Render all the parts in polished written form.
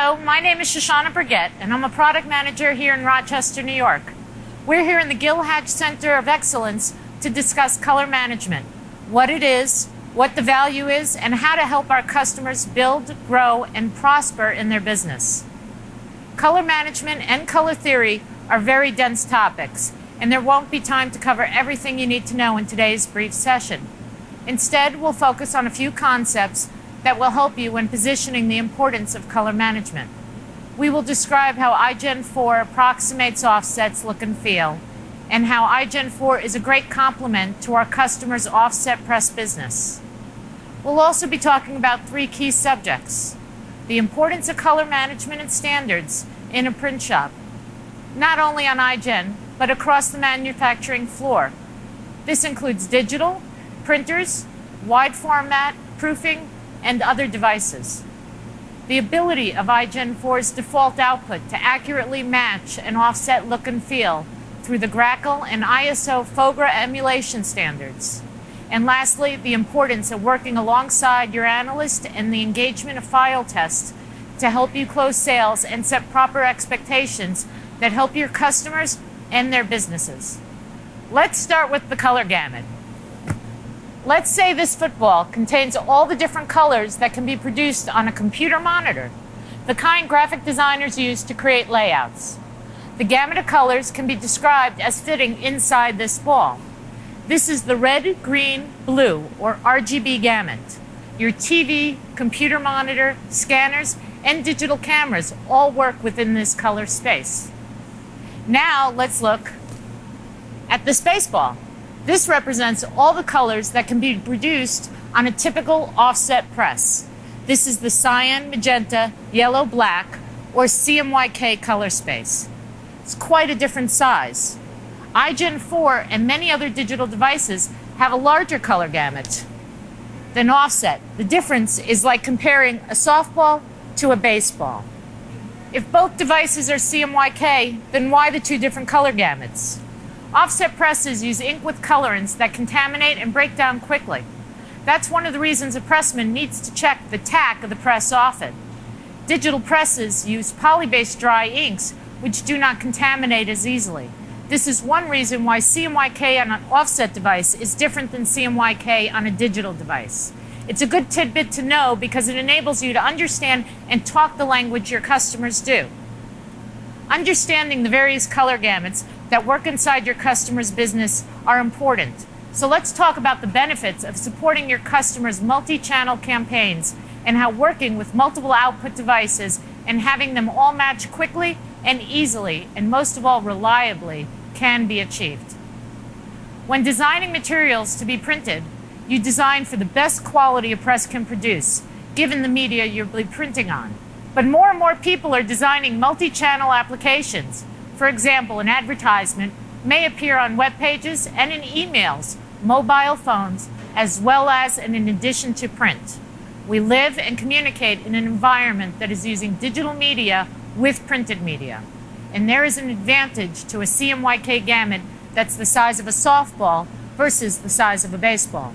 Hello, my name is Shoshana Burgett, and I'm a product manager here in Rochester, New York. We're here in the Gil Hatch Center of Excellence to discuss color management, what it is, what the value is, and how to help our customers build, grow, and prosper in their business. Color management and color theory are very dense topics, and there won't be time to cover everything you need to know in today's brief session. Instead, we'll focus on a few concepts that will help you when positioning the importance of color management. We will describe how iGen 4 approximates offset's look and feel, and how iGen 4 is a great complement to our customers' offset press business. We'll also be talking about three key subjects: the importance of color management and standards in a print shop, not only on iGen, but across the manufacturing floor. This includes digital, printers, wide format, proofing, and other devices. The ability of iGen 4's default output to accurately match an offset look and feel through the Grackle and ISO FOGRA emulation standards. And lastly, the importance of working alongside your analyst and the engagement of file tests to help you close sales and set proper expectations that help your customers and their businesses. Let's start with the color gamut. Let's say this football contains all the different colors that can be produced on a computer monitor, the kind graphic designers use to create layouts. The gamut of colors can be described as fitting inside this ball. This is the red, green, blue, or RGB gamut. Your TV, computer monitor, scanners, and digital cameras all work within this color space. Now let's look at the space ball. This represents all the colors that can be produced on a typical offset press. This is the cyan, magenta, yellow, black, or CMYK color space. It's quite a different size. iGen 4 and many other digital devices have a larger color gamut than offset. The difference is like comparing a softball to a baseball. If both devices are CMYK, then why the two different color gamuts? Offset presses use ink with colorants that contaminate and break down quickly. That's one of the reasons a pressman needs to check the tack of the press often. Digital presses use poly-based dry inks, which do not contaminate as easily. This is one reason why CMYK on an offset device is different than CMYK on a digital device. It's a good tidbit to know because it enables you to understand and talk the language your customers do. Understanding the various color gamuts that work inside your customer's business are important. So let's talk about the benefits of supporting your customers' multi-channel campaigns and how working with multiple output devices and having them all match quickly and easily, and most of all reliably, can be achieved. When designing materials to be printed, you design for the best quality a press can produce, given the media you'll be printing on. But more and more people are designing multi-channel applications. For example, an advertisement may appear on web pages and in emails, mobile phones, as well as in addition to print. We live and communicate in an environment that is using digital media with printed media. And there is an advantage to a CMYK gamut that's the size of a softball versus the size of a baseball.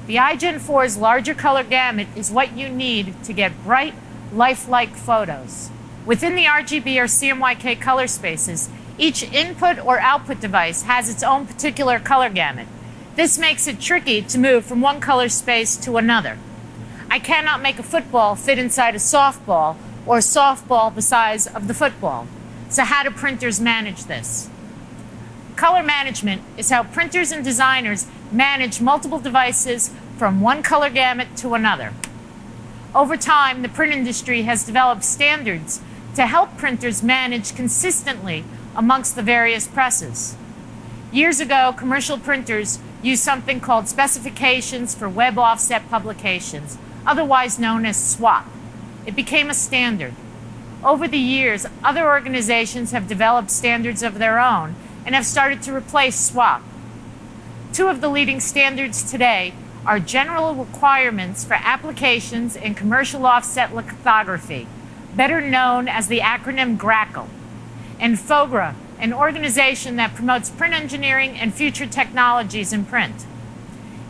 The iGen 4's larger color gamut is what you need to get bright, lifelike photos. Within the RGB or CMYK color spaces, each input or output device has its own particular color gamut. This makes it tricky to move from one color space to another. I cannot make a football fit inside a softball or a softball the size of the football. So how do printers manage this? Color management is how printers and designers manage multiple devices from one color gamut to another. Over time, the print industry has developed standards to help printers manage consistently amongst the various presses. Years ago, commercial printers used something called specifications for web offset publications, otherwise known as SWAP. It became a standard. Over the years, other organizations have developed standards of their own and have started to replace SWAP. Two of the leading standards today are general requirements for applications in commercial offset lithography, better known as the acronym Grackle, and FOGRA, an organization that promotes print engineering and future technologies in print.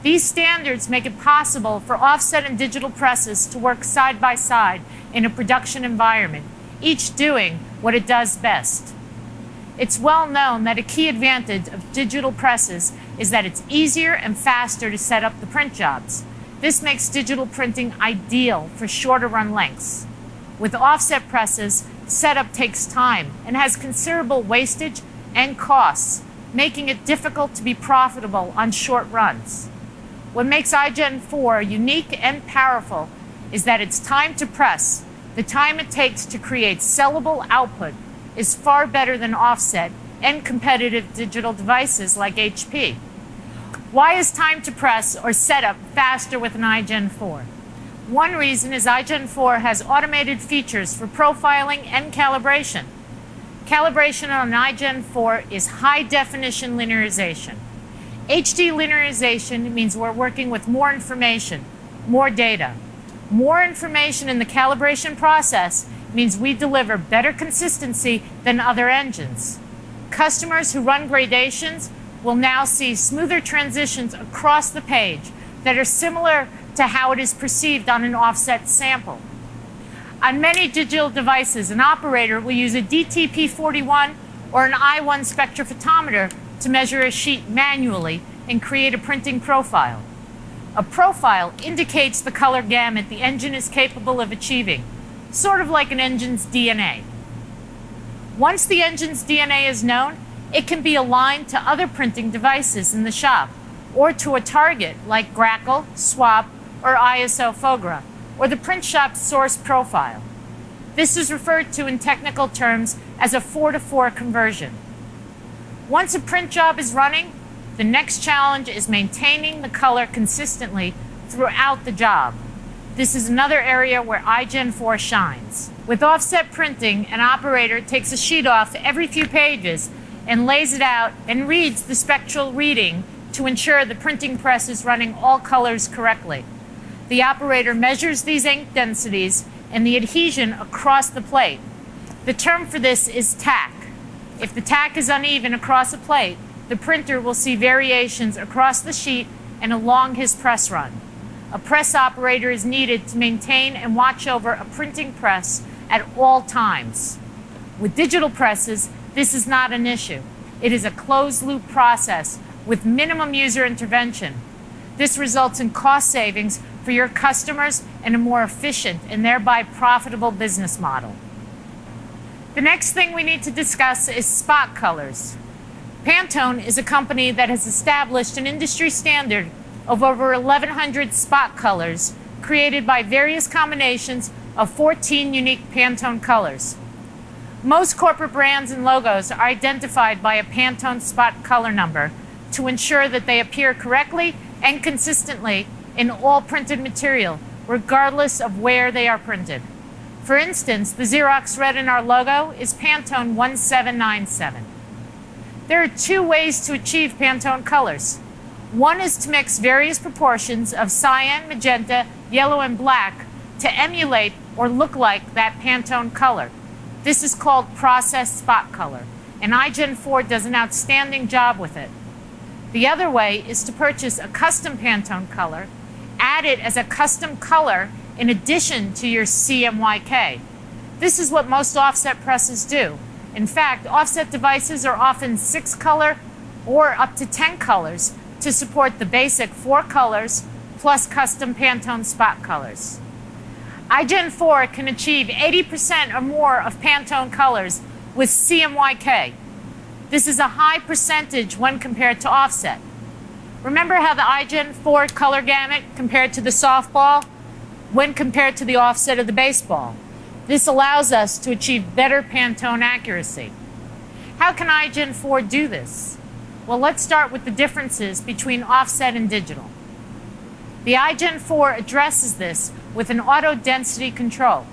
These standards make it possible for offset and digital presses to work side by side in a production environment, each doing what it does best. It's well known that a key advantage of digital presses is that it's easier and faster to set up the print jobs. This makes digital printing ideal for shorter run lengths. With offset presses, setup takes time and has considerable wastage and costs, making it difficult to be profitable on short runs. What makes iGen 4 unique and powerful is that its time to press, the time it takes to create sellable output, is far better than offset and competitive digital devices like HP. Why is time to press or setup faster with an iGen 4? One reason is iGen 4 has automated features for profiling and calibration. Calibration on iGen 4 is high-definition linearization. HD linearization means we're working with more information, more data. More information in the calibration process means we deliver better consistency than other engines. Customers who run gradations will now see smoother transitions across the page that are similar to how it is perceived on an offset sample. On many digital devices, an operator will use a DTP41 or an I1 spectrophotometer to measure a sheet manually and create a printing profile. A profile indicates the color gamut the engine is capable of achieving, sort of like an engine's DNA. Once the engine's DNA is known, it can be aligned to other printing devices in the shop, or to a target like Grackle, Swap, or ISO Fogra, or the print shop's source profile. This is referred to in technical terms as a 4-to-4 conversion. Once a print job is running, the next challenge is maintaining the color consistently throughout the job. This is another area where iGen 4 shines. With offset printing, an operator takes a sheet off every few pages and lays it out and reads the spectral reading to ensure the printing press is running all colors correctly. The operator measures these ink densities and the adhesion across the plate. The term for this is tack. If the tack is uneven across a plate, the printer will see variations across the sheet and along his press run. A press operator is needed to maintain and watch over a printing press at all times. With digital presses, this is not an issue. It is a closed-loop process with minimum user intervention. This results in cost savings for your customers and a more efficient and thereby profitable business model. The next thing we need to discuss is spot colors. Pantone is a company that has established an industry standard of over 1,100 spot colors created by various combinations of 14 unique Pantone colors. Most corporate brands and logos are identified by a Pantone spot color number to ensure that they appear correctly and consistently in all printed material, regardless of where they are printed. For instance, the Xerox red in our logo is Pantone 1797. There are two ways to achieve Pantone colors. One is to mix various proportions of cyan, magenta, yellow, and black to emulate or look like that Pantone color. This is called process spot color, and iGen 4 does an outstanding job with it. The other way is to purchase a custom Pantone color, add it as a custom color in addition to your CMYK. This is what most offset presses do. In fact, offset devices are often 6 color or up to 10 colors to support the basic 4 colors plus custom Pantone spot colors. iGen 4 can achieve 80% or more of Pantone colors with CMYK. This is a high percentage when compared to offset. Remember how the iGen 4 color gamut compared to the softball when compared to the offset of the baseball? This allows us to achieve better Pantone accuracy. How can iGen 4 do this? Well, let's start with the differences between offset and digital. The iGen 4 addresses this with an auto density control.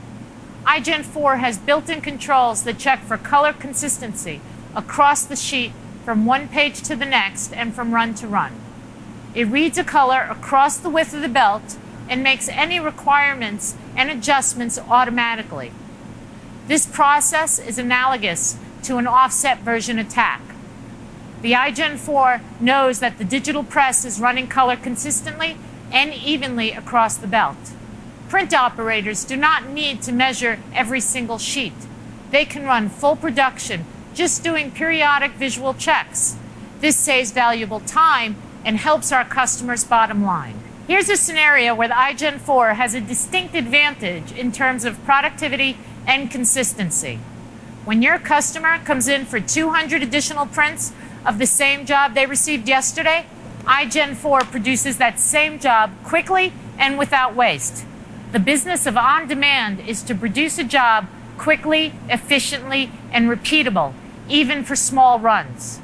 iGen 4 has built-in controls that check for color consistency across the sheet from one page to the next and from run to run. It reads a color across the width of the belt and makes any requirements and adjustments automatically. This process is analogous to an offset version of tack. The iGen 4 knows that the digital press is running color consistently and evenly across the belt. Print operators do not need to measure every single sheet. They can run full production just doing periodic visual checks. This saves valuable time and helps our customers' bottom line. Here's a scenario where the iGen 4 has a distinct advantage in terms of productivity and consistency. When your customer comes in for 200 additional prints of the same job they received yesterday, iGen 4 produces that same job quickly and without waste. The business of on-demand is to produce a job quickly, efficiently, and repeatable, even for small runs.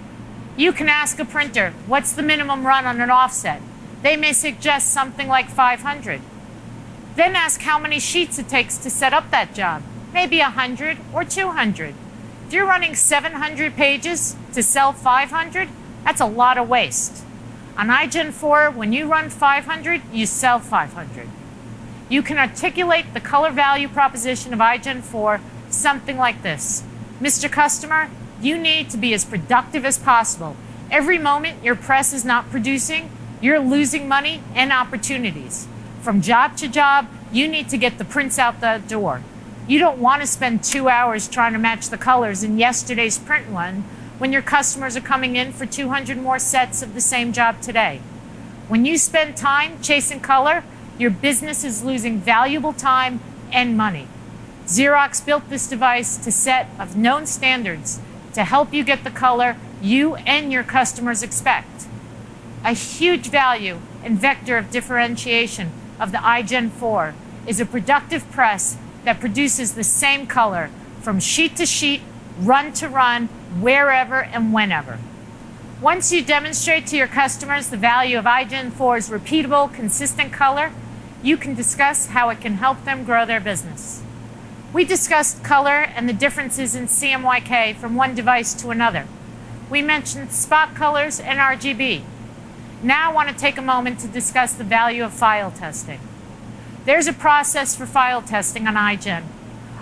You can ask a printer, what's the minimum run on an offset? They may suggest something like 500. Then ask how many sheets it takes to set up that job, maybe 100 or 200. If you're running 700 pages to sell 500, that's a lot of waste. On iGen 4, when you run 500, you sell 500. You can articulate the color value proposition of iGen 4 something like this. Mr. Customer, you need to be as productive as possible. Every moment your press is not producing, you're losing money and opportunities. From job to job, you need to get the prints out the door. You don't want to spend 2 hours trying to match the colors in yesterday's print run when your customers are coming in for 200 more sets of the same job today. When you spend time chasing color, your business is losing valuable time and money. Xerox built this device to set of known standards to help you get the color you and your customers expect. A huge value and vector of differentiation of the iGen 4 is a productive press that produces the same color from sheet to sheet, run to run, wherever and whenever. Once you demonstrate to your customers the value of iGen 4's repeatable, consistent color, you can discuss how it can help them grow their business. We discussed color and the differences in CMYK from one device to another. We mentioned spot colors and RGB. Now I want to take a moment to discuss the value of file testing. There's a process for file testing on iGen.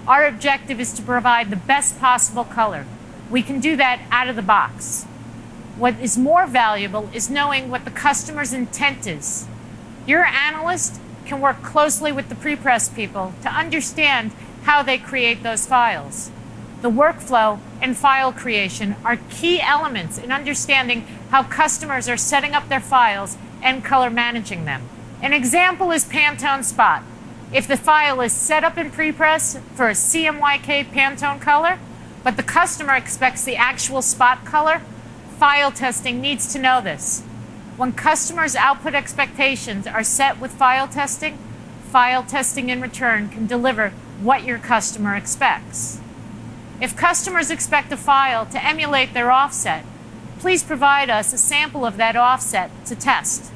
Our objective is to provide the best possible color. We can do that out of the box. What is more valuable is knowing what the customer's intent is. Your analyst can work closely with the pre-press people to understand how they create those files. The workflow and file creation are key elements in understanding how customers are setting up their files and color managing them. An example is Pantone Spot. If the file is set up in prepress for a CMYK Pantone color, but the customer expects the actual spot color, file testing needs to know this. When customers' output expectations are set with file testing in return can deliver what your customer expects. If customers expect a file to emulate their offset, please provide us a sample of that offset to test.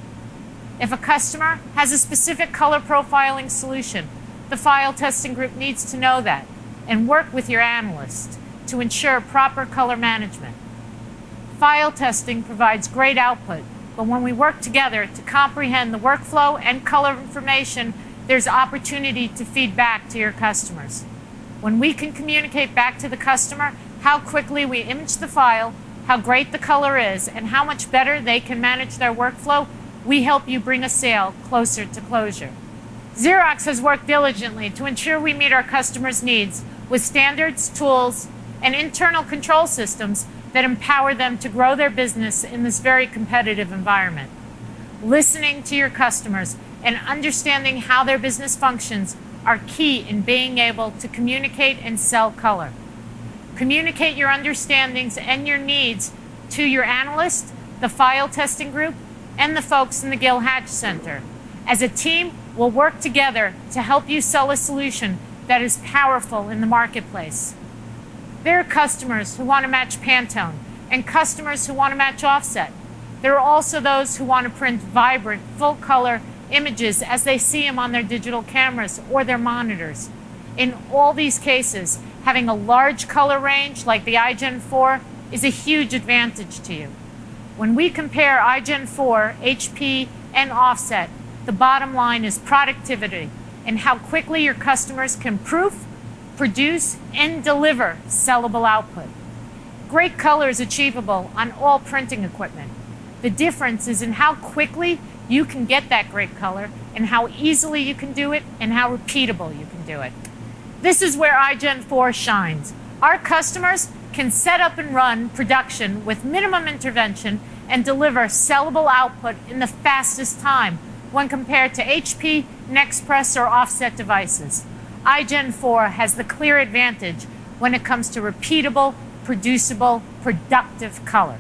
If a customer has a specific color profiling solution, the file testing group needs to know that and work with your analyst to ensure proper color management. File testing provides great output, but when we work together to comprehend the workflow and color information, there's opportunity to feed back to your customers. When we can communicate back to the customer how quickly we image the file, how great the color is, and how much better they can manage their workflow, we help you bring a sale closer to closure. Xerox has worked diligently to ensure we meet our customers' needs with standards, tools, and internal control systems that empower them to grow their business in this very competitive environment. Listening to your customers and understanding how their business functions are key in being able to communicate and sell color. Communicate your understandings and your needs to your analyst, the file testing group, and the folks in the Gill Hatch Center. As a team, we'll work together to help you sell a solution that is powerful in the marketplace. There are customers who want to match Pantone and customers who want to match offset. There are also those who want to print vibrant, full-color images as they see them on their digital cameras or their monitors. In all these cases, having a large color range like the iGen 4 is a huge advantage to you. When we compare iGen 4, HP, and offset, the bottom line is productivity and how quickly your customers can proof, produce, and deliver sellable output. Great color is achievable on all printing equipment. The difference is in how quickly you can get that great color and how easily you can do it and how repeatable you can do it. This is where iGen 4 shines. Our customers can set up and run production with minimum intervention and deliver sellable output in the fastest time when compared to HP, Nexpress, or offset devices. iGen 4 has the clear advantage when it comes to repeatable, producible, productive color.